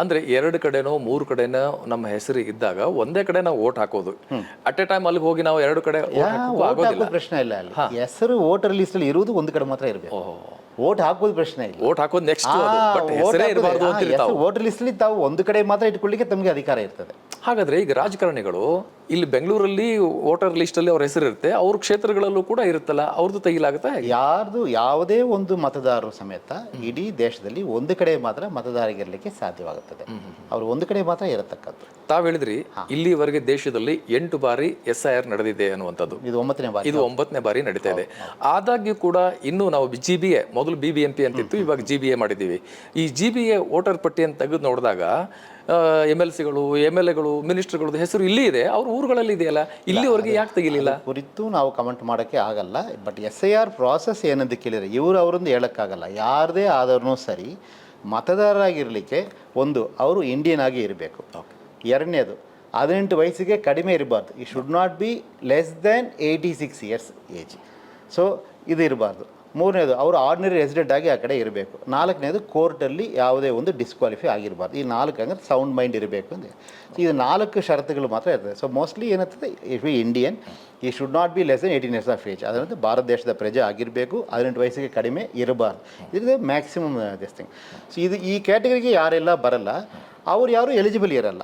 ಅಂದ್ರೆ 2 ಕಡೆನೋ 3 ಕಡೆನೋ ನಮ್ಮ ಹೆಸರು ಇದ್ದಾಗ ಒಂದೇ ಕಡೆ ನಾವು ವೋಟ್ ಹಾಕೋದು. ಅಟ್ ಎ ಟೈಮ್ ಅಲ್ಲಿಗೆ ಹೋಗಿ ನಾವು 2 ಕಡೆ ವೋಟ್ ಹಾಕೋಕೆ ಆಗೋದಿಲ್ಲ. ಪ್ರಶ್ನೆ ಇಲ್ಲ ಅಲ್ಲಿ. ಹೆಸರು ವೋಟರ್ ಲಿಸ್ಟ್ ಅಲ್ಲಿ ಇರುವುದು ಒಂದು ಕಡೆ ಮಾತ್ರ ಇರಬೇಕು. ವೋಟ್ ಹಾಕೋದು ಪ್ರಶ್ನೆ ಇಲ್ಲ. ವೋಟ್ ಹಾಕೋದು ನೆಕ್ಸ್ಟ್ ಬಟ್ ಹೆಸರೇ ಇರಬಾರ್ದು ಅಂತ ಇರ್ತಾವೆ. ವೋಟರ್ ಲಿಸ್ಟ್ ಅಲ್ಲಿ ತಾವು ಒಂದು ಕಡೆ ಮಾತ್ರ ಇಟ್ಕೊಳ್ಳಿಕ್ಕೆ ತಮಗೆ ಅಧಿಕಾರ ಇರ್ತದೆ. ಹಾಗಾದ್ರೆ ಈಗ ರಾಜಕಾರಣಿಗಳು ಇಲ್ಲಿ ಬೆಂಗಳೂರಲ್ಲಿ ವೋಟರ್ ಲಿಸ್ಟ್ ಅಲ್ಲಿ ಅವ್ರ ಹೆಸರು ಇರುತ್ತೆ, ಅವ್ರ ಕ್ಷೇತ್ರಗಳಲ್ಲೂ ಕೂಡ ಇರುತ್ತಲ್ಲ, ಅವ್ರದ್ದು ತೆಗಿಲಾಗುತ್ತೆ. ಯಾರ್ದು ಯಾವುದೇ ಒಂದು ಮತದಾರರು ಸಮೇತ ಇಡೀ ದೇಶದಲ್ಲಿ ಒಂದು ಕಡೆ ಮಾತ್ರ ಮತದಾರರಿಗಿರಲಿಕ್ಕೆ ಸಾಧ್ಯವಾಗುತ್ತದೆ. ಅವರು ಒಂದು ಕಡೆ ಮಾತ್ರ ಇರತಕ್ಕದ್ದು. ತಾವ್ ಹೇಳಿದ್ರಿ ಇಲ್ಲಿವರೆಗೆ ದೇಶದಲ್ಲಿ 8 ಬಾರಿ SIR ನಡೆದಿದೆ ಅನ್ನುವಂಥದ್ದು. ಇದು 9ನೇ ಬಾರಿ. ಇದು 9ನೇ ಬಾರಿ ನಡೀತಾ ಇದೆ. ಆದಾಗ್ಯೂ ಕೂಡ ಇನ್ನು ನಾವು GBA, ಮೊದಲು BBMP ಅಂತಿತ್ತು, ಇವಾಗ GBA ಮಾಡಿದ್ದೀವಿ. ಈ GBA ವೋಟರ್ ಪಟ್ಟಿಯನ್ನು ತೆಗೆದು ನೋಡಿದಾಗ MLCಗಳು, MLAಗಳು, ಮಿನಿಸ್ಟರ್ಗಳದ್ದು ಹೆಸರು ಇಲ್ಲಿ ಇದೆ, ಅವ್ರ ಊರುಗಳಲ್ಲಿ ಇದೆಯಲ್ಲ, ಇಲ್ಲಿವರೆಗೆ ಯಾಕೆ ತೆಗಿಲಿಲ್ಲ ಕುರಿತು ನಾವು ಕಮೆಂಟ್ ಮಾಡೋಕ್ಕೆ ಆಗಲ್ಲ. ಬಟ್ SIR ಪ್ರಾಸೆಸ್ ಏನಂತ ಕೇಳಿದರೆ ಇವರು ಅವರೊಂದು ಹೇಳೋಕ್ಕಾಗಲ್ಲ. ಯಾರದೇ ಆದ್ರೂ ಸರಿ ಮತದಾರರಾಗಿರಲಿಕ್ಕೆ ಒಂದು ಅವರು ಇಂಡಿಯನ್ ಆಗಿ ಇರಬೇಕು. ಎರಡನೇದು 18 ವಯಸ್ಸಿಗೆ ಕಡಿಮೆ ಇರಬಾರ್ದು. ಈ should not be less than 86 years age. So ಇದು ಇರಬಾರ್ದು. ಮೂರನೇದು ಅವರು ಆರ್ಡಿನರಿ ರೆಸಿಡೆಂಟ್ ಆಗಿ ಆ ಕಡೆ ಇರಬೇಕು. ನಾಲ್ಕನೇದು ಕೋರ್ಟಲ್ಲಿ ಯಾವುದೇ ಒಂದು ಡಿಸ್ಕ್ವಾಲಿಫೈ ಆಗಿರಬಾರ್ದು. ಈ 4 ಅಂದರೆ ಸೌಂಡ್ ಮೈಂಡ್ ಇರಬೇಕು ಅಂತ. ಇದು 4 ಷರತ್ತುಗಳು ಮಾತ್ರ ಇರ್ತದೆ. ಸೊ ಮೋಸ್ಟ್ಲಿ ಏನಾಗ್ತದೆ, ಇಫ್ ಈ ಇಂಡಿಯನ್ ಈ should not be less than 18 years of age. ಅದರಂತೆ ಭಾರತ ದೇಶದ ಪ್ರಜೆ ಆಗಿರಬೇಕು, 18 ವಯಸ್ಸಿಗೆ ಕಡಿಮೆ ಇರಬಾರ್ದು. ಇದು ಮ್ಯಾಕ್ಸಿಮಮ್ ದಿಸ್ ಥಿಂಗ್. ಸೊ ಇದು ಈ ಕ್ಯಾಟಗರಿಗೆ ಯಾರೆಲ್ಲ ಬರಲ್ಲ ಅವ್ರು ಯಾರು ಎಲಿಜಿಬಲ್ ಇರಲ್ಲ.